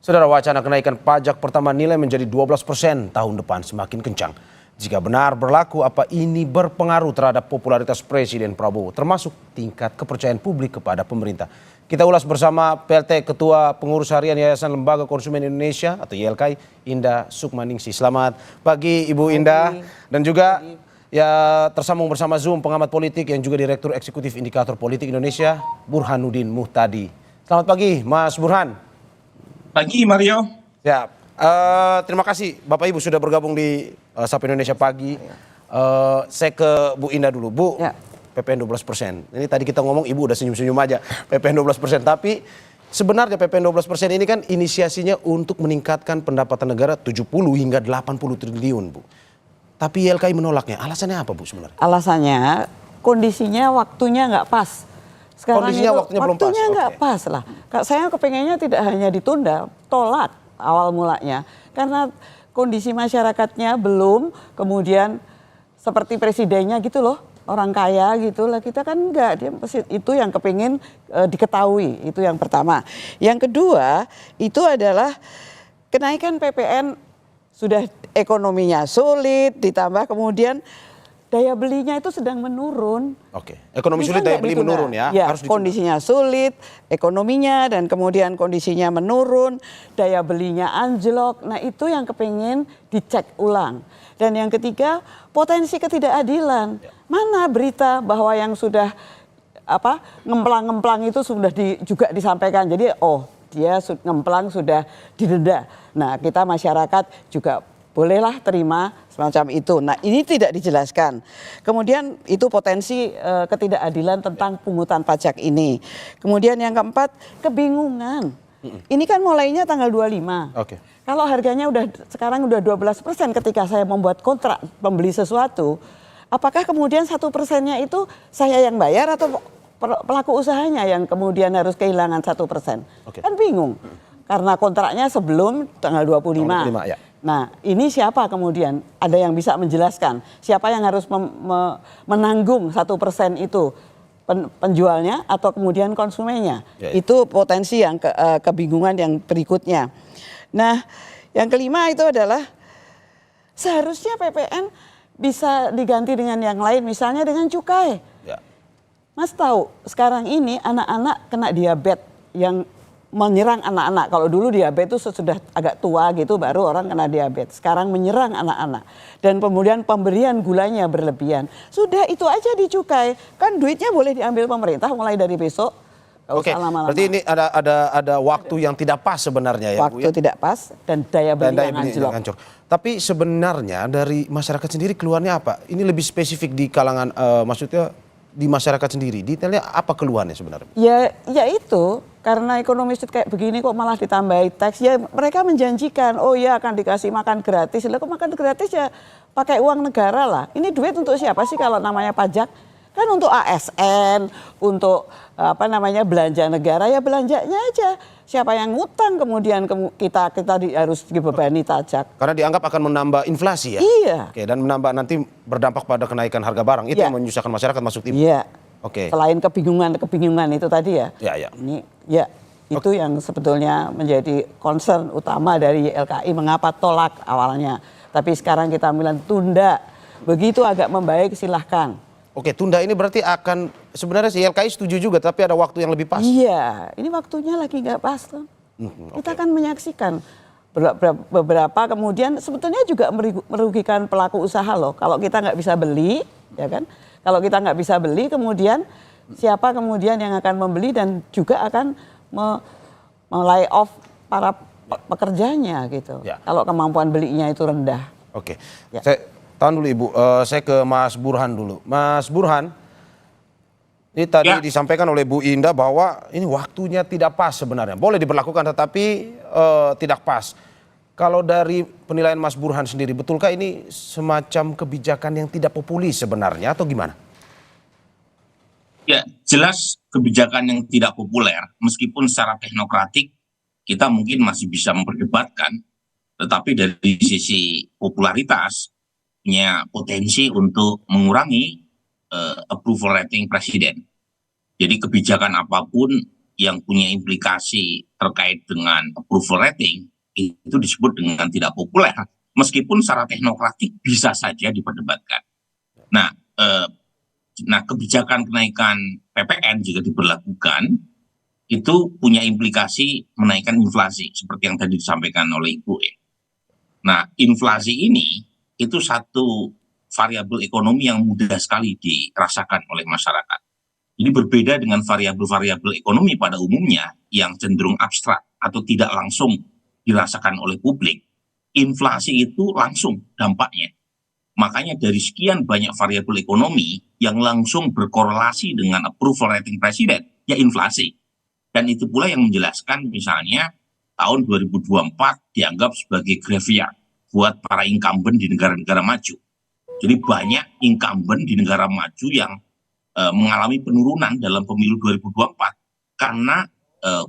Saudara, wacana kenaikan pajak pertama nilai menjadi 12% tahun depan semakin kencang. Jika benar berlaku, apa ini berpengaruh terhadap popularitas Presiden Prabowo, termasuk tingkat kepercayaan publik kepada pemerintah? Kita ulas bersama PLT Ketua Pengurus Harian Yayasan Lembaga Konsumen Indonesia atau YLKI, Indah Sukmaningsih. Selamat pagi Ibu Indah. Dan juga ya tersambung bersama Zoom pengamat politik yang juga Direktur Eksekutif Indikator Politik Indonesia, Burhanuddin Muhtadi. Selamat pagi Mas Burhan. Pagi Mario. Ya, terima kasih Bapak Ibu sudah bergabung di Sapa Indonesia Pagi. Saya ke Bu Indah dulu. Bu, ya. PPN 12%. Ini tadi kita ngomong Ibu udah senyum-senyum aja. PPN 12%. Tapi sebenarnya PPN 12% ini kan inisiasinya untuk meningkatkan pendapatan negara 70 hingga 80 triliun, Bu. Tapi YLKI menolaknya. Alasannya apa, Bu, sebenarnya? Alasannya kondisinya waktunya nggak pas. Sekarang kondisinya itu, waktunya nggak pas lah. Saya kepengennya tidak hanya ditunda, tolak awal mulanya. Karena kondisi masyarakatnya belum, kemudian seperti presidennya gitu loh, orang kaya gitu lah. Kita kan enggak, itu yang kepingin diketahui, itu yang pertama. Yang kedua, itu adalah kenaikan PPN sudah ekonominya sulit, ditambah kemudian daya belinya itu sedang menurun. Oke, ekonomi sulit, daya beli menurun ya. Ya, harus kondisinya sulit, ekonominya dan kemudian kondisinya menurun, daya belinya anjlok. Nah itu yang kepingin dicek ulang. Dan yang ketiga, potensi ketidakadilan. Mana berita bahwa yang sudah ngemplang-ngemplang itu sudah juga disampaikan. Jadi dia ngemplang sudah didenda. Nah kita masyarakat juga bolehlah terima semacam itu. Nah ini tidak dijelaskan. Kemudian itu potensi ketidakadilan tentang pungutan pajak ini. Kemudian yang keempat, kebingungan. Ini kan mulainya tanggal 25. Oke. Kalau harganya sekarang udah 12% ketika saya membuat kontrak membeli sesuatu, apakah kemudian 1%-nya itu saya yang bayar atau pelaku usahanya yang kemudian harus kehilangan 1%? Oke. Kan bingung. Karena kontraknya sebelum tanggal 25. Ya. Nah ini siapa kemudian? Ada yang bisa menjelaskan siapa yang harus menanggung 1% itu, penjualnya atau kemudian konsumennya? Ya. Itu potensi yang kebingungan yang berikutnya. Nah yang kelima itu adalah seharusnya PPN bisa diganti dengan yang lain, misalnya dengan cukai. Ya. Mas tahu sekarang ini anak-anak kena diabetes yang menyerang anak-anak. Kalau dulu diabetes itu sudah agak tua gitu baru orang kena diabetes. Sekarang menyerang anak-anak. Dan kemudian pemberian gulanya berlebihan. Sudah itu aja dicukai. Kan duitnya boleh diambil pemerintah mulai dari besok. Oke, berarti ini ada waktu yang tidak pas sebenarnya ya, Bu ya? Waktu tidak pas dan daya beli yang anjlok. Tapi sebenarnya dari masyarakat sendiri keluarnya apa? Ini lebih spesifik di kalangan maksudnya di masyarakat sendiri. Detailnya apa keluhannya sebenarnya? Ya itu. Karena ekonomi kayak begini kok malah ditambahi teks. Ya mereka menjanjikan, ya akan dikasih makan gratis. Lah kok makan gratis ya pakai uang negara lah. Ini duit untuk siapa sih kalau namanya pajak? Kan untuk ASN, untuk belanja negara ya belanjanya aja. Siapa yang ngutang kemudian kita harus dibebani pajak. Karena dianggap akan menambah inflasi ya? Iya. Oke, dan menambah nanti berdampak pada kenaikan harga barang. Itu yang menyusahkan masyarakat masuk tim. Iya. Oke. Selain kebingungan itu tadi ya. Ya. Ini itu yang sebetulnya menjadi concern utama dari YLKI mengapa tolak awalnya. Tapi sekarang kita bilang tunda. Begitu agak membaik silahkan. Oke, tunda ini berarti akan sebenarnya YLKI setuju juga tapi ada waktu yang lebih pas. Iya, ini waktunya lagi nggak pas kan. Kita akan menyaksikan beberapa kemudian sebetulnya juga merugikan pelaku usaha loh. Kalau kita nggak bisa beli, ya kan? Kalau kita nggak bisa beli, kemudian siapa kemudian yang akan membeli dan juga akan lay off para pekerjanya gitu. Ya. Kalau kemampuan belinya itu rendah. Oke, saya tahan dulu Ibu. Saya ke Mas Burhan dulu. Mas Burhan, ini tadi disampaikan oleh Bu Indah bahwa ini waktunya tidak pas sebenarnya. Boleh diberlakukan tetapi tidak pas. Kalau dari penilaian Mas Burhan sendiri, betulkah ini semacam kebijakan yang tidak populis sebenarnya atau gimana? Ya, jelas kebijakan yang tidak populer, meskipun secara teknokratik kita mungkin masih bisa memperdebatkan, tetapi dari sisi popularitas punya potensi untuk mengurangi approval rating presiden. Jadi kebijakan apapun yang punya implikasi terkait dengan approval rating itu disebut dengan tidak populer, meskipun secara teknokratik bisa saja diperdebatkan. Nah, kebijakan kenaikan PPN jika diberlakukan itu punya implikasi menaikkan inflasi seperti yang tadi disampaikan oleh Ibu ya. Nah, inflasi ini itu satu variabel ekonomi yang mudah sekali dirasakan oleh masyarakat. Ini berbeda dengan variabel-variabel ekonomi pada umumnya yang cenderung abstrak atau tidak langsung dirasakan oleh publik. Inflasi itu langsung dampaknya. Makanya dari sekian banyak variabel ekonomi yang langsung berkorelasi dengan approval rating presiden, ya inflasi. Dan itu pula yang menjelaskan misalnya tahun 2024 dianggap sebagai graveyard buat para incumbent di negara-negara maju. Jadi banyak incumbent di negara maju yang mengalami penurunan dalam pemilu 2024 karena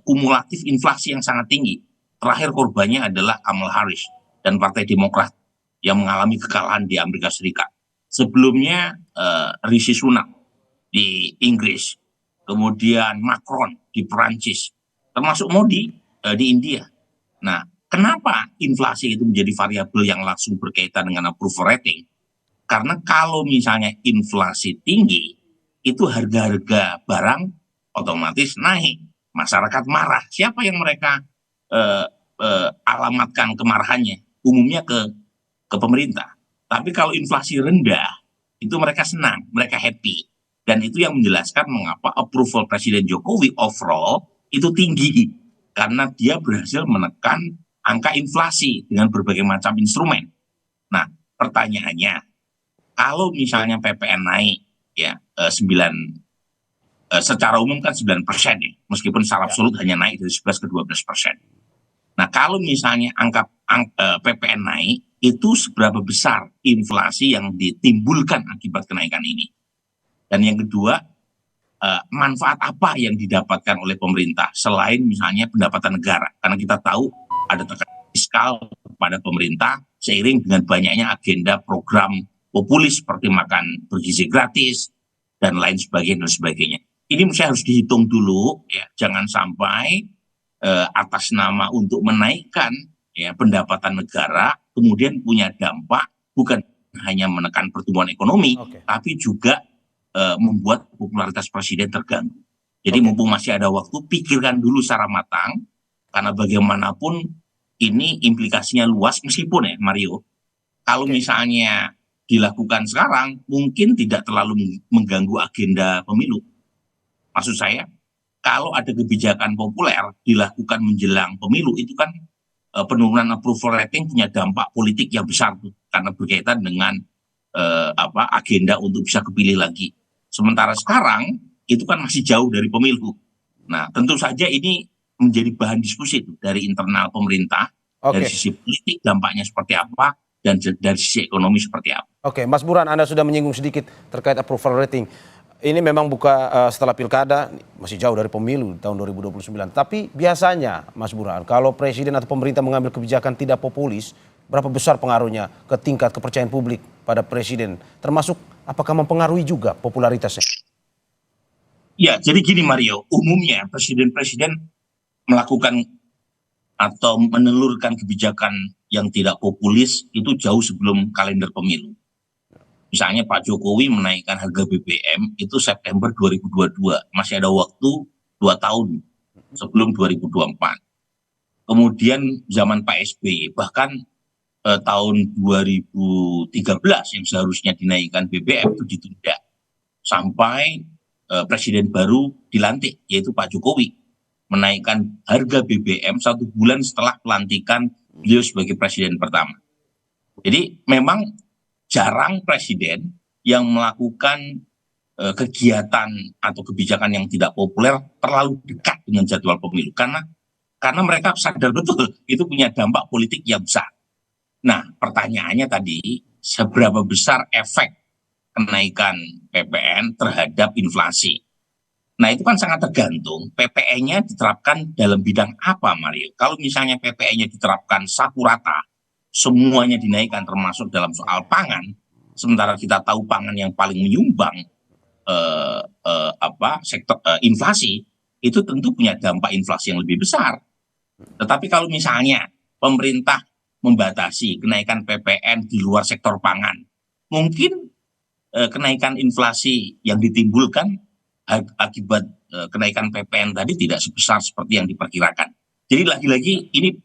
kumulatif inflasi yang sangat tinggi. Terakhir korbannya adalah Kamala Harris dan Partai Demokrat yang mengalami kekalahan di Amerika Serikat. Sebelumnya Rishi Sunak di Inggris, kemudian Macron di Perancis, termasuk Modi di India. Nah, kenapa inflasi itu menjadi variabel yang langsung berkaitan dengan approval rating? Karena kalau misalnya inflasi tinggi, itu harga-harga barang otomatis naik. Masyarakat marah. Siapa yang mereka alamatkan kemarahannya? Umumnya ke pemerintah. Tapi kalau inflasi rendah, itu mereka senang, mereka happy. Dan itu yang menjelaskan mengapa approval Presiden Jokowi overall itu tinggi. Karena dia berhasil menekan angka inflasi dengan berbagai macam instrumen. Nah, pertanyaannya, kalau misalnya PPN naik, ya 9, secara umum kan 9% ya, meskipun secara absolut hanya naik dari 11 ke 12%. Nah, kalau misalnya angka PPN naik, itu seberapa besar inflasi yang ditimbulkan akibat kenaikan ini? Dan yang kedua, manfaat apa yang didapatkan oleh pemerintah selain misalnya pendapatan negara? Karena kita tahu ada tekanan fiskal kepada pemerintah seiring dengan banyaknya agenda program populis seperti makan bergizi gratis dan lain sebagainya. Ini mesti harus dihitung dulu ya, jangan sampai atas nama untuk menaikkan ya pendapatan negara kemudian punya dampak bukan hanya menekan pertumbuhan ekonomi, tapi juga membuat popularitas presiden terganggu. Jadi mumpung masih ada waktu, pikirkan dulu secara matang, karena bagaimanapun ini implikasinya luas meskipun ya Mario, kalau misalnya dilakukan sekarang mungkin tidak terlalu mengganggu agenda pemilu. Maksud saya, kalau ada kebijakan populer dilakukan menjelang pemilu, itu kan penurunan approval rating punya dampak politik yang besar tuh, karena berkaitan dengan agenda untuk bisa kepilih lagi. Sementara sekarang itu kan masih jauh dari pemilu. Nah, tentu saja ini menjadi bahan diskusi tuh, dari internal pemerintah, dari sisi politik dampaknya seperti apa, dan dari sisi ekonomi seperti apa. Oke, Mas Burhan, Anda sudah menyinggung sedikit terkait approval rating. Ini memang buka setelah pilkada, masih jauh dari pemilu tahun 2029. Tapi biasanya, Mas Burhan, kalau presiden atau pemerintah mengambil kebijakan tidak populis, berapa besar pengaruhnya ke tingkat kepercayaan publik pada presiden? Termasuk apakah mempengaruhi juga popularitasnya? Ya, jadi gini Mario, umumnya presiden-presiden melakukan atau menelurkan kebijakan yang tidak populis itu jauh sebelum kalender pemilu. Misalnya Pak Jokowi menaikkan harga BBM itu September 2022, masih ada waktu 2 tahun sebelum 2024. Kemudian zaman Pak SBY, bahkan tahun 2013 yang seharusnya dinaikkan BBM itu ditunda sampai presiden baru dilantik, yaitu Pak Jokowi, menaikkan harga BBM 1 bulan setelah pelantikan beliau sebagai presiden pertama. Jadi memang jarang presiden yang melakukan kegiatan atau kebijakan yang tidak populer terlalu dekat dengan jadwal pemilu, karena mereka sadar betul itu punya dampak politik yang besar. Nah, pertanyaannya tadi, seberapa besar efek kenaikan PPN terhadap inflasi? Nah, itu kan sangat tergantung PPN-nya diterapkan dalam bidang apa, Mario. Kalau misalnya PPN-nya diterapkan sapu rata, semuanya dinaikkan termasuk dalam soal pangan, sementara kita tahu pangan yang paling menyumbang sektor inflasi, itu tentu punya dampak inflasi yang lebih besar. Tetapi kalau misalnya pemerintah membatasi kenaikan PPN di luar sektor pangan, mungkin kenaikan inflasi yang ditimbulkan akibat kenaikan PPN tadi tidak sebesar seperti yang diperkirakan. Jadi lagi-lagi ini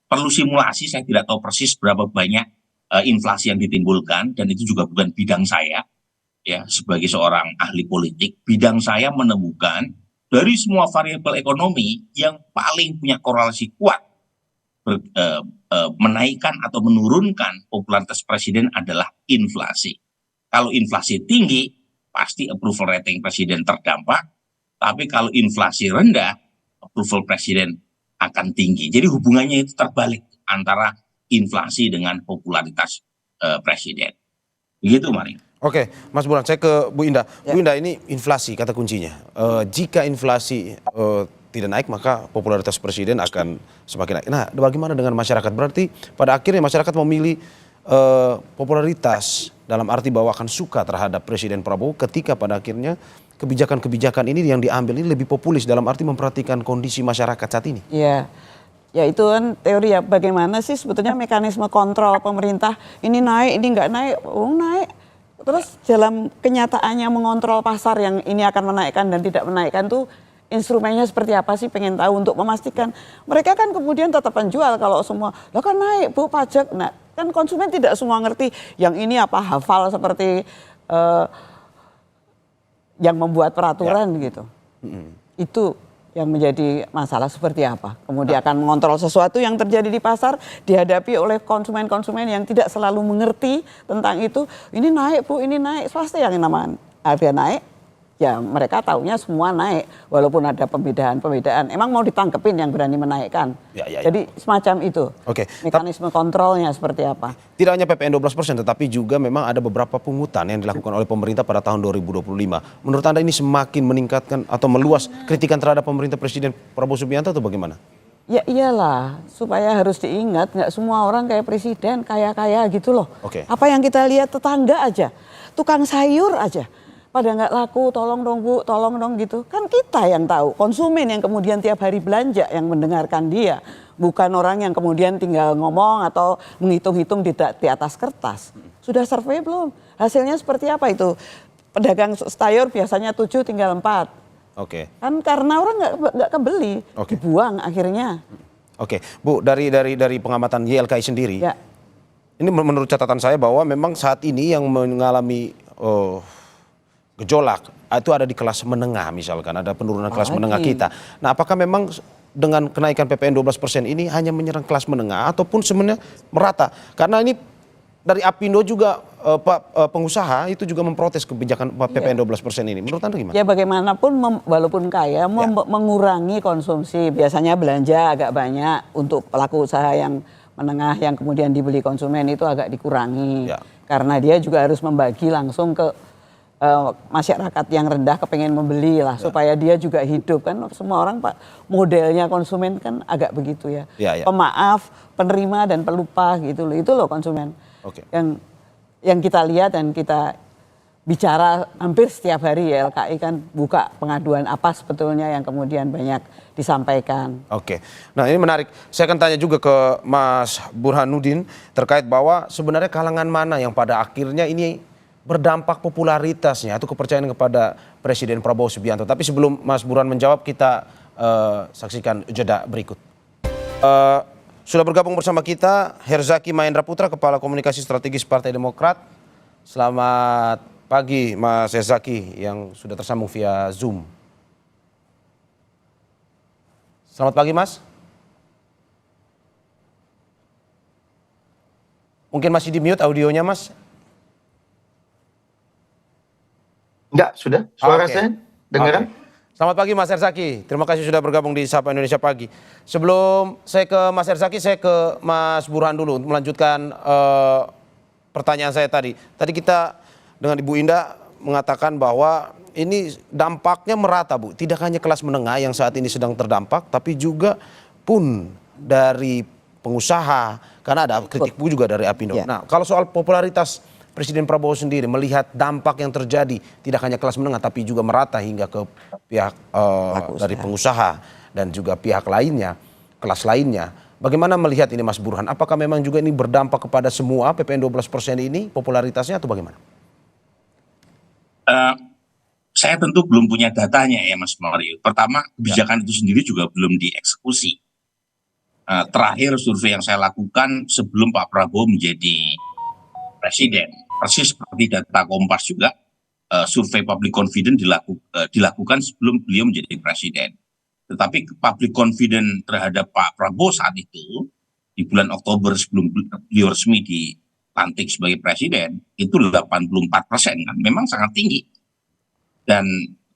perlu simulasi, saya tidak tahu persis berapa banyak inflasi yang ditimbulkan, dan itu juga bukan bidang saya ya sebagai seorang ahli politik. Bidang saya menemukan dari semua variabel ekonomi yang paling punya korelasi kuat menaikkan atau menurunkan popularitas presiden adalah inflasi. Kalau inflasi tinggi, pasti approval rating presiden terdampak. Tapi kalau inflasi rendah, approval presiden akan tinggi. Jadi hubungannya itu terbalik antara inflasi dengan popularitas presiden. Begitu, Mari. Oke, Mas Burhan, saya ke Bu Indah. Ya. Bu Indah, ini inflasi kata kuncinya. Jika inflasi tidak naik, maka popularitas presiden akan semakin naik. Nah, bagaimana dengan masyarakat? Berarti pada akhirnya masyarakat memilih popularitas dalam arti bahwa akan suka terhadap Presiden Prabowo ketika pada akhirnya kebijakan-kebijakan ini yang diambil ini lebih populis dalam arti memperhatikan kondisi masyarakat saat ini. Iya. Ya itu kan teori ya, bagaimana sih sebetulnya mekanisme kontrol pemerintah, ini naik, ini nggak naik, naik. Terus dalam kenyataannya mengontrol pasar yang ini akan menaikkan dan tidak menaikkan tuh instrumennya seperti apa sih, pengen tahu untuk memastikan. Mereka kan kemudian tetap penjual kalau semua, lah kan naik Bu pajak. Nah kan konsumen tidak semua ngerti yang ini apa hafal seperti yang membuat peraturan gitu. Itu yang menjadi masalah seperti apa. Kemudian akan mengontrol sesuatu yang terjadi di pasar dihadapi oleh konsumen-konsumen yang tidak selalu mengerti tentang itu. Ini naik Bu, ini naik. Swasta yang namanya harga naik, ya mereka taunya semua naik. Walaupun ada pembedaan-pembedaan. Emang mau ditangkepin yang berani menaikkan. Ya. Jadi semacam itu. Oke. Mekanisme kontrolnya seperti apa. Tidak hanya PPN 12%, tetapi juga memang ada beberapa pungutan yang dilakukan oleh pemerintah pada tahun 2025. Menurut Anda ini semakin meningkatkan atau meluas kritikan terhadap pemerintah Presiden Prabowo Subianto atau bagaimana? Ya iyalah, supaya harus diingat nggak semua orang kayak presiden, kaya-kaya gitu loh. Oke. Apa yang kita lihat tetangga aja, tukang sayur aja, pada nggak laku, tolong dong Bu, tolong dong gitu. Kan kita yang tahu, konsumen yang kemudian tiap hari belanja yang mendengarkan dia. Bukan orang yang kemudian tinggal ngomong atau menghitung-hitung di atas kertas. Sudah survei belum? Hasilnya seperti apa itu? Pedagang sayur biasanya 7 tinggal 4. Oke. Kan karena orang nggak kebeli, Oke. dibuang akhirnya. Oke, Bu, dari pengamatan YLKI sendiri, Ya. ini menurut catatan saya bahwa memang saat ini yang mengalami gejolak itu ada di kelas menengah misalkan, ada penurunan kelas menengah kita. Nah, apakah memang dengan kenaikan PPN 12% ini hanya menyerang kelas menengah ataupun sebenarnya merata? Karena ini dari Apindo juga pengusaha itu juga memprotes kebijakan PPN 12% ini. Menurut Anda gimana? Ya bagaimanapun walaupun kaya mengurangi konsumsi, biasanya belanja agak banyak untuk pelaku usaha yang menengah yang kemudian dibeli konsumen itu agak dikurangi. Ya. Karena dia juga harus membagi langsung ke masyarakat yang rendah kepengen membeli lah supaya dia juga hidup kan. Semua orang Pak modelnya konsumen kan agak begitu ya. Ya. Pemaaf, penerima dan pelupa gitu loh. Itu loh konsumen. Oke. Yang kita lihat dan kita bicara hampir setiap hari ya, YLKI kan buka pengaduan apa sebetulnya yang kemudian banyak disampaikan. Oke, nah ini menarik. Saya akan tanya juga ke Mas Burhanuddin terkait bahwa sebenarnya kalangan mana yang pada akhirnya ini berdampak popularitasnya atau kepercayaan kepada Presiden Prabowo Subianto. Tapi sebelum Mas Burhan menjawab, kita saksikan jeda berikut. Sudah bergabung bersama kita Herzaki Mahendra Putra, Kepala Komunikasi Strategis Partai Demokrat. Selamat pagi Mas Herzaki yang sudah tersambung via Zoom. Selamat pagi Mas. Mungkin masih di mute audionya Mas? Enggak, sudah. Suara Oke. saya dengaran? Oke. Selamat pagi Mas Herzaki. Terima kasih sudah bergabung di Sapa Indonesia Pagi. Sebelum saya ke Mas Herzaki, saya ke Mas Burhan dulu untuk melanjutkan pertanyaan saya tadi. Tadi kita dengan Ibu Indah mengatakan bahwa ini dampaknya merata Bu. Tidak hanya kelas menengah yang saat ini sedang terdampak, tapi juga pun dari pengusaha. Karena ada kritik juga dari Apindo. Ya. Nah, kalau soal popularitas Presiden Prabowo sendiri melihat dampak yang terjadi tidak hanya kelas menengah tapi juga merata hingga ke pihak dari pengusaha dan juga pihak lainnya, kelas lainnya. Bagaimana melihat ini Mas Burhan? Apakah memang juga ini berdampak kepada semua PPN 12% ini popularitasnya atau bagaimana? Saya tentu belum punya datanya ya Mas Mario. Pertama, kebijakan itu sendiri juga belum dieksekusi. Terakhir survei yang saya lakukan sebelum Pak Prabowo menjadi presiden, persis seperti data Kompas juga, survei public confidence dilakukan sebelum beliau menjadi presiden. Tetapi public confidence terhadap Pak Prabowo saat itu, di bulan Oktober sebelum beliau resmi dilantik sebagai presiden, itu 84%, kan memang sangat tinggi. Dan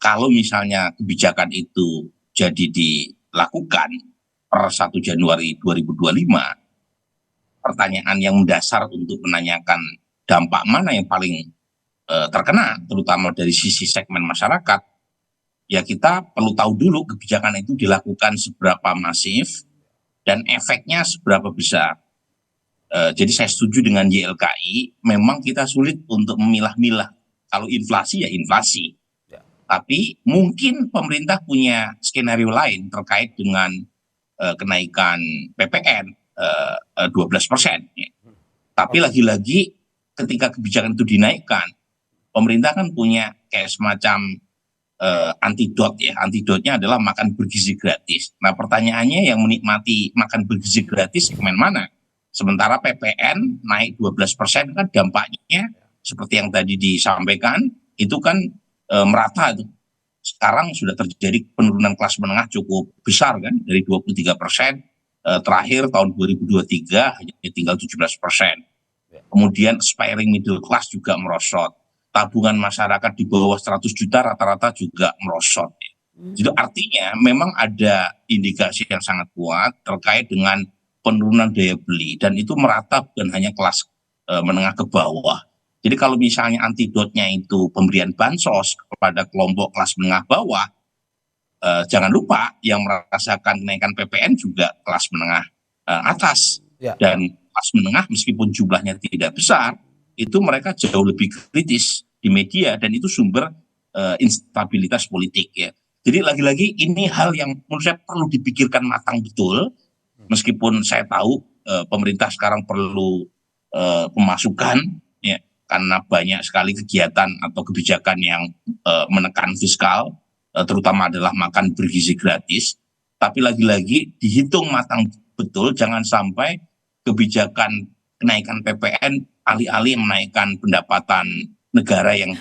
kalau misalnya kebijakan itu jadi dilakukan per 1 Januari 2025, pertanyaan yang mendasar untuk menanyakan dampak mana yang paling terkena, terutama dari sisi segmen masyarakat, ya kita perlu tahu dulu kebijakan itu dilakukan seberapa masif dan efeknya seberapa besar. Jadi saya setuju dengan YLKI, memang kita sulit untuk memilah-milah. Kalau inflasi ya inflasi. Tapi mungkin pemerintah punya skenario lain terkait dengan kenaikan PPN 12%. Ya. Tapi lagi-lagi ketika kebijakan itu dinaikkan, pemerintah kan punya kayak semacam antidot ya. Antidotnya adalah makan bergizi gratis. Nah pertanyaannya yang menikmati makan bergizi gratis segmen mana? Sementara PPN naik 12% kan dampaknya seperti yang tadi disampaikan itu kan merata tuh. Sekarang sudah terjadi penurunan kelas menengah cukup besar kan dari 23%, terakhir tahun 2023 hanya tinggal 17%. Kemudian aspiring middle class juga merosot. Tabungan masyarakat di bawah 100 juta rata-rata juga merosot. Jadi artinya memang ada indikasi yang sangat kuat terkait dengan penurunan daya beli dan itu merata bukan hanya kelas menengah ke bawah. Jadi kalau misalnya antidotnya itu pemberian bansos kepada kelompok kelas menengah bawah, jangan lupa yang merasakan kenaikan PPN juga kelas menengah atas. Dan kelas menengah meskipun jumlahnya tidak besar, itu mereka jauh lebih kritis di media dan itu sumber instabilitas politik ya. Jadi lagi-lagi ini hal yang menurut saya perlu dipikirkan matang betul, meskipun saya tahu pemerintah sekarang perlu pemasukan ya. Karena banyak sekali kegiatan atau kebijakan yang menekan fiskal, terutama adalah makan bergizi gratis. Tapi lagi-lagi dihitung matang betul, jangan sampai kebijakan kenaikan PPN alih-alih menaikkan pendapatan negara yang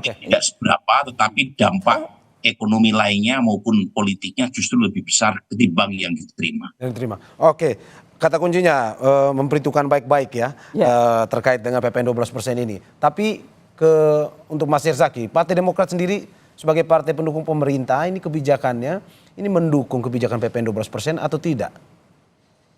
tidak seberapa, tetapi dampak ekonomi lainnya maupun politiknya justru lebih besar ketimbang yang diterima. Oke. Kata kuncinya memperhitungkan baik-baik ya terkait dengan PPN 12% ini. Tapi untuk Mas Herzaki, Partai Demokrat sendiri sebagai partai pendukung pemerintah ini kebijakannya ini mendukung kebijakan PPN 12% atau tidak?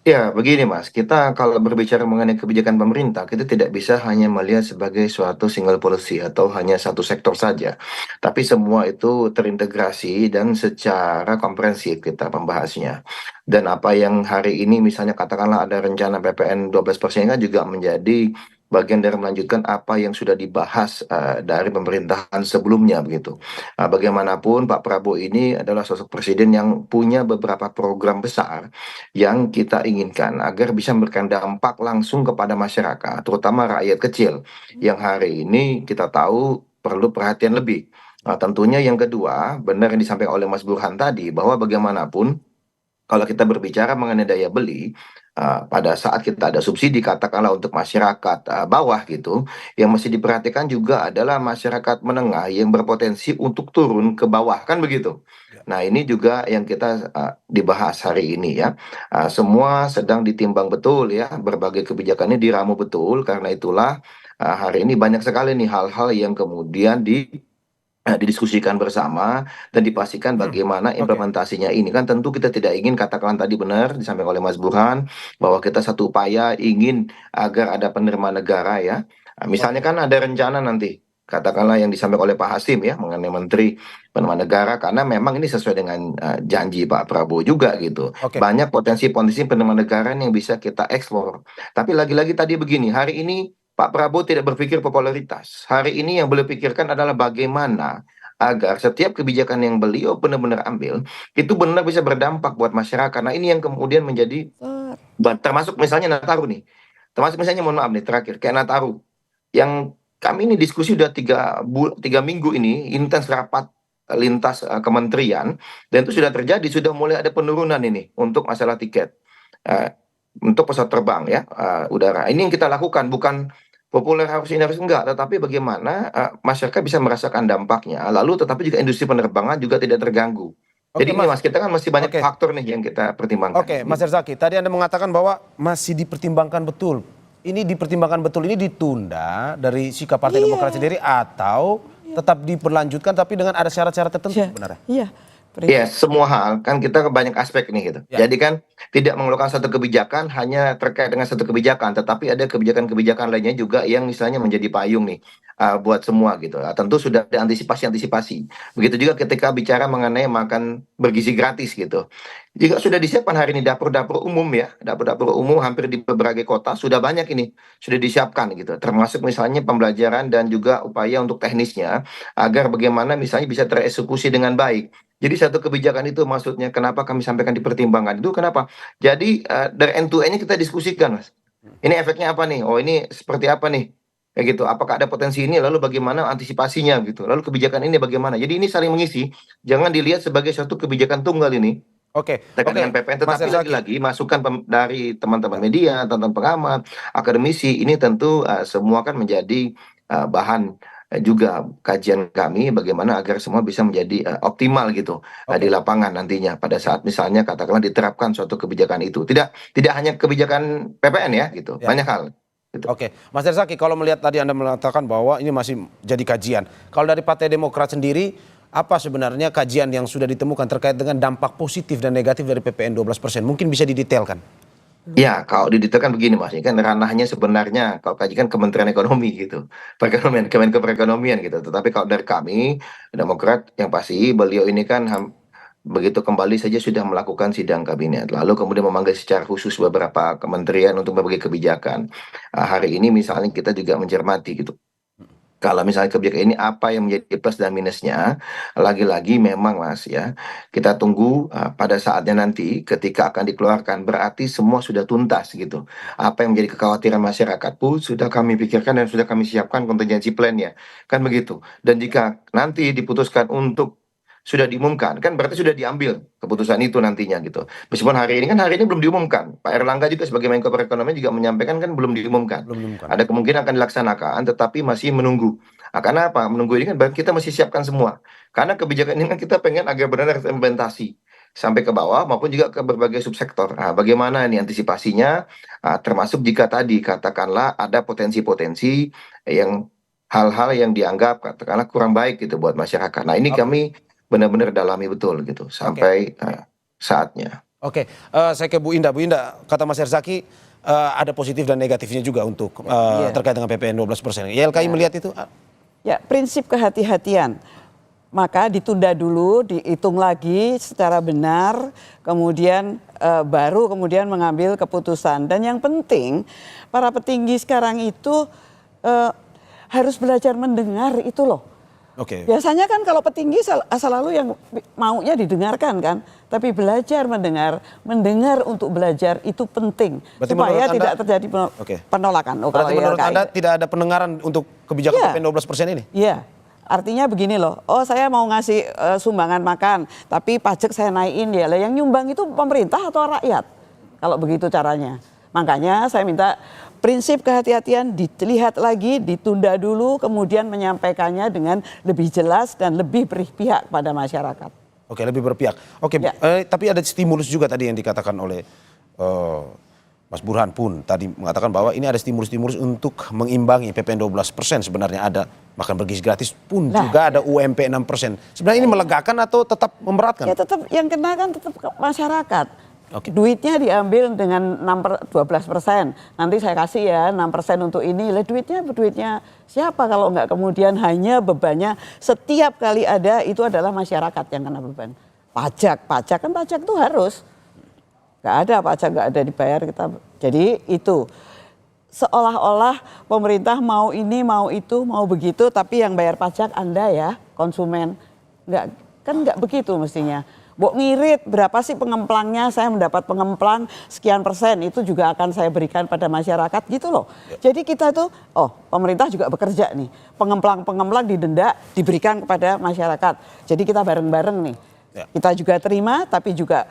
Ya, begini Mas, kita kalau berbicara mengenai kebijakan pemerintah, kita tidak bisa hanya melihat sebagai suatu single policy atau hanya satu sektor saja. Tapi semua itu terintegrasi dan secara komprehensif kita membahasnya. Dan apa yang hari ini misalnya katakanlah ada rencana PPN 12% kan juga menjadi bagian dari melanjutkan apa yang sudah dibahas dari pemerintahan sebelumnya begitu. Bagaimanapun Pak Prabowo ini adalah sosok presiden yang punya beberapa program besar yang kita inginkan agar bisa memberikan dampak langsung kepada masyarakat, terutama rakyat kecil yang hari ini kita tahu perlu perhatian lebih. Nah, tentunya yang kedua, benar yang disampaikan oleh Mas Burhan tadi, bahwa bagaimanapun kalau kita berbicara mengenai daya beli, pada saat kita ada subsidi katakanlah untuk masyarakat bawah gitu, yang mesti diperhatikan juga adalah masyarakat menengah yang berpotensi untuk turun ke bawah, kan begitu. Nah ini juga yang kita dibahas hari ini ya. Semua sedang ditimbang betul ya, berbagai kebijakannya diramu betul, karena itulah hari ini banyak sekali nih hal-hal yang kemudian didiskusikan bersama dan dipastikan bagaimana implementasinya ini. Kan tentu kita tidak ingin, katakan tadi benar disampaikan oleh Mas Burhan, bahwa kita satu upaya ingin agar ada penerimaan negara ya. Misalnya kan ada rencana nanti, katakanlah yang disampaikan oleh Pak Hasim ya mengenai Menteri Penerimaan Negara, karena memang ini sesuai dengan janji Pak Prabowo juga gitu. Banyak potensi-potensi penerimaan negara yang bisa kita eksplor. Tapi lagi-lagi tadi begini, hari ini Pak Prabowo tidak berpikir popularitas. Hari ini yang beliau pikirkan adalah bagaimana agar setiap kebijakan yang beliau benar-benar ambil itu benar bisa berdampak buat masyarakat. Nah ini yang kemudian menjadi termasuk misalnya Nataru nih. Termasuk misalnya mohon maaf nih terakhir kayak Nataru yang kami ini diskusi udah 3 minggu ini intens rapat lintas kementerian dan itu sudah terjadi, sudah mulai ada penurunan ini untuk masalah tiket eh, untuk pesawat terbang ya udara. Ini yang kita lakukan bukan populer harus ini harus enggak, tetapi bagaimana masyarakat bisa merasakan dampaknya. Lalu tetapi juga industri penerbangan juga tidak terganggu. Oke, Jadi ini Mas, kita kan masih banyak Oke. faktor nih yang kita pertimbangkan. Oke, Mas Herzaki, tadi Anda mengatakan bahwa masih dipertimbangkan betul. Ini dipertimbangkan betul, ini ditunda dari sikap Partai Demokrat sendiri atau tetap diperlanjutkan tapi dengan ada syarat-syarat tertentu sebenarnya? Iya. Iya, semua hal kan kita banyak aspek nih gitu. Ya. Jadi kan tidak mengeluarkan satu kebijakan hanya terkait dengan satu kebijakan, tetapi ada kebijakan-kebijakan lainnya juga yang misalnya menjadi payung nih buat semua gitu. Tentu sudah ada antisipasi-antisipasi. Begitu juga ketika bicara mengenai makan bergizi gratis gitu. Juga sudah disiapkan hari ini dapur-dapur umum ya, dapur-dapur umum hampir di berbagai kota sudah banyak ini sudah disiapkan gitu. Termasuk misalnya pembelajaran dan juga upaya untuk teknisnya agar bagaimana misalnya bisa tereksekusi dengan baik. Jadi satu kebijakan itu maksudnya kenapa kami sampaikan dipertimbangkan itu kenapa? Jadi dari end to end-nya kita diskusikan, Mas. Ini efeknya apa nih? Oh ini seperti apa nih? Kayak gitu. Apakah ada potensi ini? Lalu bagaimana antisipasinya gitu? Lalu kebijakan ini bagaimana? Jadi ini saling mengisi. Jangan dilihat sebagai suatu kebijakan tunggal ini Oke, terkait dengan PPN. Mas Tetapi Herzaki. lagi-lagi masukan dari teman-teman media, teman-teman pengamat, akademisi ini tentu semua kan menjadi bahan juga kajian kami bagaimana agar semua bisa menjadi optimal gitu di lapangan nantinya pada saat misalnya katakanlah diterapkan suatu kebijakan itu. Tidak hanya kebijakan PPN ya gitu, Ya. banyak hal. Gitu. Oke, Mas Herzaki, kalau melihat tadi Anda mengatakan bahwa ini masih jadi kajian. Kalau dari Partai Demokrat sendiri, apa sebenarnya kajian yang sudah ditemukan terkait dengan dampak positif dan negatif dari PPN 12%? Mungkin bisa didetailkan. Ya, kalau didetailkan begini Mas, ini kan ranahnya sebenarnya kalau kaji kan Kementerian Ekonomi gitu, perekonomian, Kemenko Perekonomian gitu. Tetapi kalau dari kami Demokrat yang pasti beliau ini kan begitu kembali saja sudah melakukan sidang kabinet, lalu kemudian memanggil secara khusus beberapa kementerian untuk berbagai kebijakan. Hari ini misalnya kita juga mencermati gitu. Kalau misalnya kebijakan ini apa yang menjadi plus dan minusnya, lagi-lagi memang Mas ya, kita tunggu pada saatnya nanti ketika akan dikeluarkan, berarti semua sudah tuntas gitu. Apa yang menjadi kekhawatiran masyarakat pun sudah kami pikirkan dan sudah kami siapkan contingency plan-nya, kan begitu. Dan jika nanti diputuskan untuk sudah diumumkan, kan berarti sudah diambil keputusan itu nantinya gitu. Meskipun hari ini belum diumumkan. Pak Erlangga juga sebagai Menko Perekonomian juga menyampaikan kan belum diumumkan. Belum diumumkan. Ada kemungkinan akan dilaksanakan, tetapi masih menunggu. Karena apa? Menunggu ini kan berarti kita mesti siapkan semua. Karena kebijakan ini kan kita pengen agar benar implementasi sampai ke bawah maupun juga ke berbagai subsektor. Bagaimana ini antisipasinya? Termasuk jika tadi katakanlah ada potensi-potensi yang hal-hal yang dianggap katakanlah kurang baik gitu buat masyarakat. Nah ini kami benar-benar dalami betul gitu sampai saatnya. Oke, saya ke Bu Indah. Bu Indah, kata Mas Herzaki ada positif dan negatifnya juga untuk terkait dengan PPN 12%. YLKI melihat itu? Ya, prinsip kehati-hatian. Maka ditunda dulu, dihitung lagi secara benar, kemudian baru kemudian mengambil keputusan. Dan yang penting, para petinggi sekarang itu harus belajar mendengar itu loh. Oke. Biasanya kan kalau petinggi selalu yang maunya didengarkan kan, tapi belajar mendengar untuk belajar itu penting. Berarti supaya menurut tidak Anda- terjadi penolakan. Berarti menurut YLKI. Anda tidak ada pendengaran untuk kebijakan PPN 12% ini? Iya, artinya begini loh, oh saya mau ngasih sumbangan makan, tapi pajak saya naikin ya. Lah yang nyumbang itu pemerintah atau rakyat? Kalau begitu caranya. Makanya saya minta prinsip kehati-hatian dilihat lagi, ditunda dulu, kemudian menyampaikannya dengan lebih jelas dan lebih berpihak pada masyarakat. Oke, lebih berpihak. Oke, Ya. tapi ada stimulus juga tadi yang dikatakan oleh Mas Burhan pun tadi mengatakan bahwa ini ada stimulus-stimulus untuk mengimbangi PPN 12% sebenarnya ada makan bergizi gratis pun juga ada UMP 6%. Sebenarnya ini melegakan atau tetap memberatkan? Ya tetap yang kena kan tetap masyarakat. Oke. Duitnya diambil dengan 12%. Nanti saya kasih ya 6% untuk ini. Lah duitnya siapa kalau nggak kemudian hanya bebannya setiap kali ada itu adalah masyarakat yang kena beban. Pajak itu harus. Nggak ada pajak nggak ada dibayar kita. Jadi itu seolah-olah pemerintah mau ini, mau itu, mau begitu, tapi yang bayar pajak Anda ya, konsumen. Nggak begitu mestinya. Bok ngirit, berapa sih pengemplangnya, saya mendapat pengemplang sekian persen, itu juga akan saya berikan pada masyarakat gitu loh. Jadi kita tuh, pemerintah juga bekerja nih. Pengemplang didenda, diberikan kepada masyarakat. Jadi kita bareng-bareng nih. Kita juga terima, tapi juga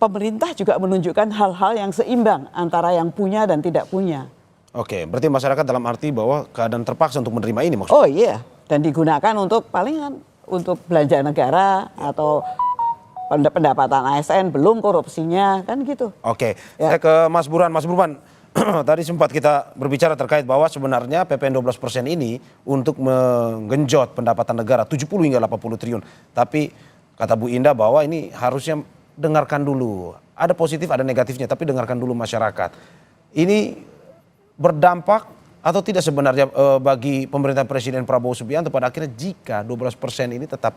pemerintah juga menunjukkan hal-hal yang seimbang antara yang punya dan tidak punya. Oke, berarti masyarakat dalam arti bahwa keadaan terpaksa untuk menerima ini maksudnya? Oh iya, dan digunakan untuk palingan untuk belanja negara atau pendapatan ASN belum korupsinya kan gitu. Oke, saya ke Mas Burhan. Mas Burhan, tadi sempat kita berbicara terkait bahwa sebenarnya PPN 12% ini untuk menggenjot pendapatan negara 70 hingga 80 triliun. Tapi kata Bu Indah bahwa ini harusnya dengarkan dulu. Ada positif, ada negatifnya, tapi dengarkan dulu masyarakat. Ini berdampak atau tidak sebenarnya bagi pemerintahan Presiden Prabowo Subianto pada akhirnya jika 12% ini tetap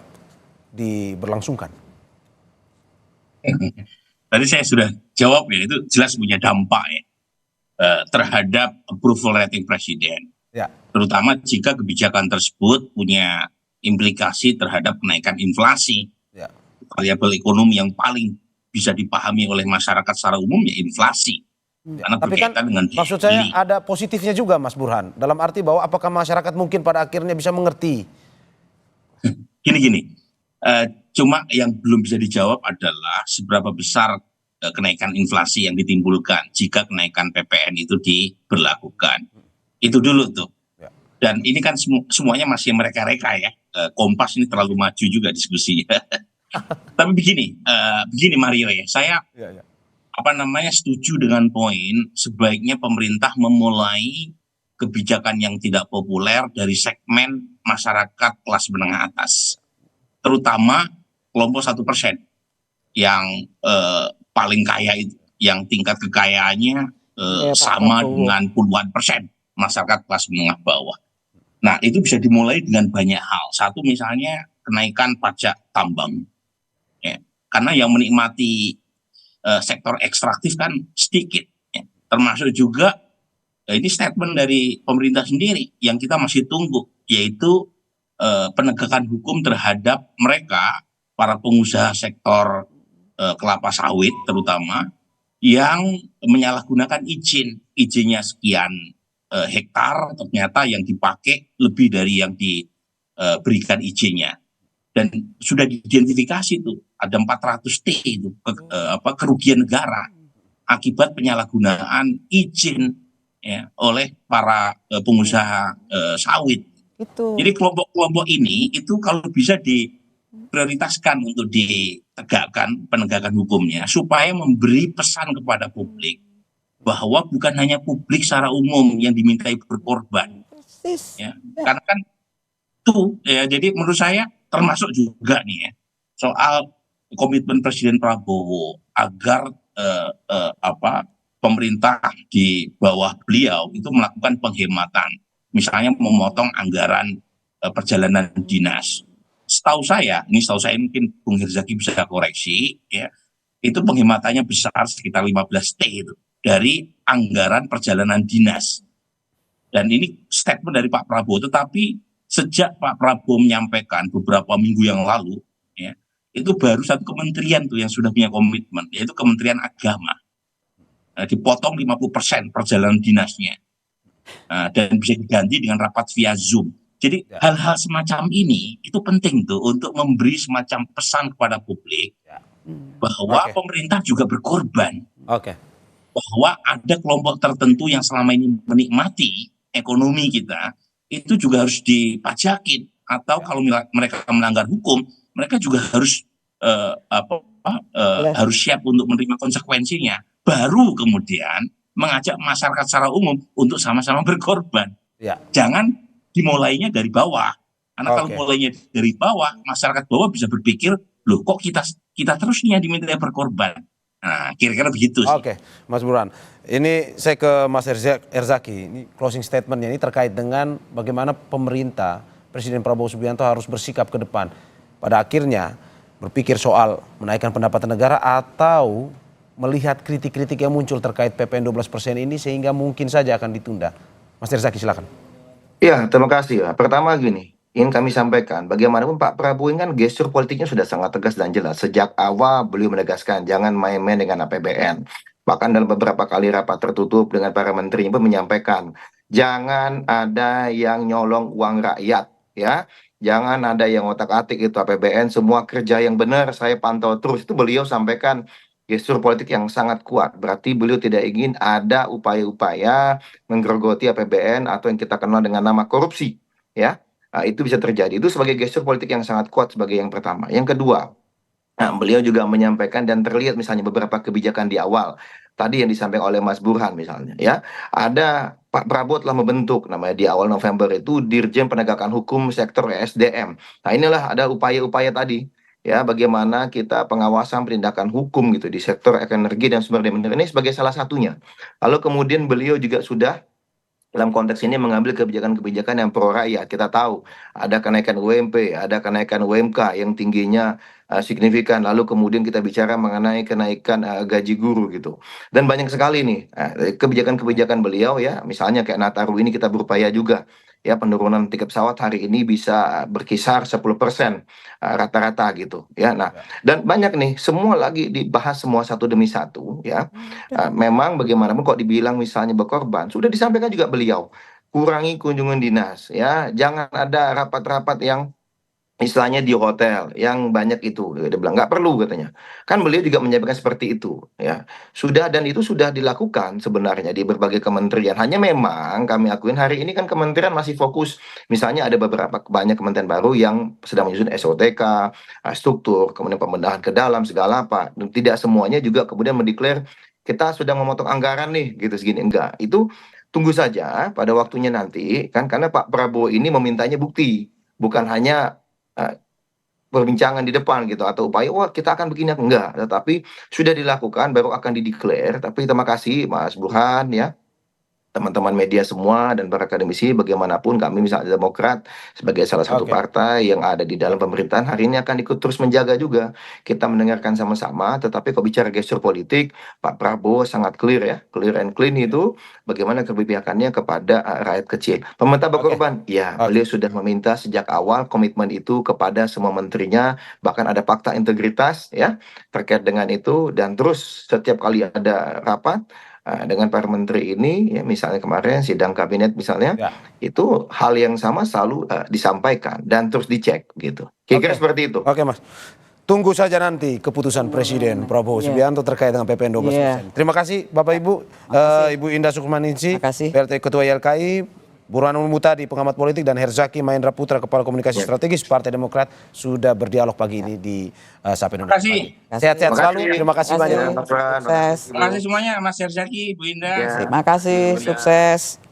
diberlangsungkan? Tadi saya sudah jawab ya, itu jelas punya dampak ya terhadap approval rating presiden. Ya. Terutama jika kebijakan tersebut punya implikasi terhadap kenaikan inflasi. Ya. Variabel ekonomi yang paling bisa dipahami oleh masyarakat secara umum ya inflasi. Karena Tapi kan berkaitan dengan maksud saya ada positifnya juga Mas Burhan. Dalam arti bahwa apakah masyarakat mungkin pada akhirnya bisa mengerti? Gini, cuma yang belum bisa dijawab adalah seberapa besar kenaikan inflasi yang ditimbulkan jika kenaikan PPN itu diberlakukan. Itu dulu tuh. Ya. Dan ini kan semuanya masih mereka-reka ya. Kompas ini terlalu maju juga diskusinya. Tapi begini Mario ya, saya setuju dengan poin sebaiknya pemerintah memulai kebijakan yang tidak populer dari segmen masyarakat kelas menengah atas, terutama kelompok 1% yang paling kaya itu, yang tingkat kekayaannya sama dengan puluhan persen masyarakat kelas menengah bawah. Nah itu bisa dimulai dengan banyak hal. Satu misalnya kenaikan pajak tambang, ya. Karena yang menikmati sektor ekstraktif kan sedikit, ya. Termasuk juga ini statement dari pemerintah sendiri yang kita masih tunggu, yaitu penegakan hukum terhadap mereka para pengusaha sektor kelapa sawit terutama yang menyalahgunakan izinnya sekian hektar ternyata yang dipakai lebih dari yang diberikan izinnya. Dan sudah diidentifikasi tuh ada 400 T itu kerugian negara akibat penyalahgunaan izin ya, oleh para pengusaha sawit. Jadi kelompok-kelompok ini itu kalau bisa diprioritaskan untuk ditegakkan penegakan hukumnya supaya memberi pesan kepada publik bahwa bukan hanya publik secara umum yang dimintai berkorban. Ya, karena kan itu ya, jadi menurut saya termasuk juga nih ya soal komitmen Presiden Prabowo agar pemerintah di bawah beliau itu melakukan penghematan, misalnya memotong anggaran perjalanan dinas. Setahu saya mungkin Bung Herzaki bisa koreksi ya, itu penghematannya besar sekitar 15 T itu dari anggaran perjalanan dinas. Dan ini statement dari Pak Prabowo, tetapi sejak Pak Prabowo menyampaikan beberapa minggu yang lalu, ya, itu baru satu kementerian tuh yang sudah punya komitmen, yaitu Kementerian Agama. Dipotong 50% perjalanan dinasnya. Dan bisa diganti dengan rapat via Zoom. Jadi hal-hal semacam ini itu penting tuh untuk memberi semacam pesan kepada publik bahwa pemerintah juga berkorban. Bahwa ada kelompok tertentu yang selama ini menikmati ekonomi kita, itu juga harus dipajakin, atau kalau mereka melanggar hukum, mereka juga harus harus siap untuk menerima konsekuensinya. Baru kemudian mengajak masyarakat secara umum untuk sama-sama berkorban. Jangan dimulainya dari bawah. Karena kalau mulainya dari bawah, masyarakat bawah bisa berpikir, loh kok kita terus nih yang diminta berkorban. Nah, kira-kira begitu sih. Oke, Mas Burhan. Ini saya ke Mas Herzaki. Ini closing statementnya ini terkait dengan bagaimana pemerintah Presiden Prabowo Subianto harus bersikap ke depan. Pada akhirnya berpikir soal menaikkan pendapatan negara atau melihat kritik-kritik yang muncul terkait PPN 12% ini sehingga mungkin saja akan ditunda? Mas Herzaki silakan. Ya, terima kasih ya. Pertama gini, ingin kami sampaikan, bagaimanapun Pak Prabowo ini kan gestur politiknya sudah sangat tegas dan jelas. Sejak awal beliau menegaskan jangan main-main dengan APBN. Bahkan dalam beberapa kali rapat tertutup dengan para menteri pun menyampaikan, jangan ada yang nyolong uang rakyat, ya. Jangan ada yang otak-atik itu APBN, semua kerja yang benar saya pantau terus. Itu beliau sampaikan gestur politik yang sangat kuat. Berarti beliau tidak ingin ada upaya-upaya menggerogoti APBN atau yang kita kenal dengan nama korupsi, ya. Itu bisa terjadi. Itu sebagai gestur politik yang sangat kuat sebagai yang pertama. Yang kedua, beliau juga menyampaikan dan terlihat misalnya beberapa kebijakan di awal. Tadi yang disampaikan oleh Mas Burhan misalnya, ya. Ada Pak Prabowo telah membentuk namanya di awal November itu Dirjen Penegakan Hukum Sektor SDM. Nah, inilah ada upaya-upaya tadi, ya, bagaimana kita pengawasan penindakan hukum gitu di sektor energi dan sumber daya mineral ini sebagai salah satunya. Lalu kemudian beliau juga sudah dalam konteks ini mengambil kebijakan-kebijakan yang pro rakyat. Kita tahu ada kenaikan UMP, ada kenaikan UMK yang tingginya signifikan. Lalu kemudian kita bicara mengenai kenaikan gaji guru gitu. Dan banyak sekali nih kebijakan-kebijakan beliau, ya. Misalnya kayak Nataru ini kita berupaya juga, ya, penurunan tiket pesawat hari ini bisa berkisar 10% rata-rata gitu, ya. Nah, dan banyak nih, semua lagi dibahas semua satu demi satu, ya. Memang bagaimanapun kok dibilang misalnya berkorban, sudah disampaikan juga beliau, kurangi kunjungan dinas, ya, jangan ada rapat-rapat yang istilahnya di hotel yang banyak itu. Dia bilang nggak perlu katanya. Kan beliau juga menyampaikan seperti itu, ya. Sudah, dan itu sudah dilakukan sebenarnya di berbagai kementerian. Hanya memang kami akuin hari ini kan kementerian masih fokus. Misalnya ada beberapa banyak kementerian baru yang sedang menyusun SOTK, struktur, kemudian pembenahan ke dalam segala apa. Dan tidak semuanya juga kemudian mendeklar kita sudah memotong anggaran nih gitu segini, enggak. Itu tunggu saja pada waktunya nanti kan, karena Pak Prabowo ini memintanya bukti, bukan hanya eh, perbincangan di depan gitu atau upaya wah kita akan begini, enggak, tetapi sudah dilakukan baru akan dideklar. Tapi terima kasih Mas Burhan, ya, teman-teman media semua dan para akademisi, bagaimanapun kami misalnya Demokrat sebagai salah satu Oke. partai yang ada di dalam pemerintahan hari ini akan ikut terus menjaga juga. Kita mendengarkan sama-sama, tetapi kalau bicara gestur politik, Pak Prabowo sangat clear, ya, clear and clean itu bagaimana keberpihakannya kepada rakyat kecil. Pemerintah Oke. berkorban, ya, Oke. beliau sudah meminta sejak awal komitmen itu kepada semua menterinya, bahkan ada fakta integritas, ya, terkait dengan itu, dan terus setiap kali ada rapat dengan para menteri ini, ya, misalnya kemarin sidang kabinet misalnya, Ya. itu hal yang sama selalu disampaikan dan terus dicek gitu. Kira-kira Oke. seperti itu. Oke, Mas. Tunggu saja nanti keputusan Presiden Prabowo Iya. Subianto terkait dengan PPN 12%. Iya. Terima kasih Bapak Ibu, Ibu Indah Sukmaningsih, Makasih. PLT Ketua YLKI, Burhanuddin Mutadi, pengamat politik, dan Herzaki Mahendra Putra, Kepala Komunikasi Strategis Partai Demokrat, sudah berdialog pagi ini di Sapa Indonesia Terima kasih. Pagi. Sehat-sehat Terima selalu. kasih. Terima kasih Terima banyak. kasih. Mas Fran, Sukses. Terima kasih semuanya, Mas Herzaki, Bu Indah. Ya. Terima kasih, sukses.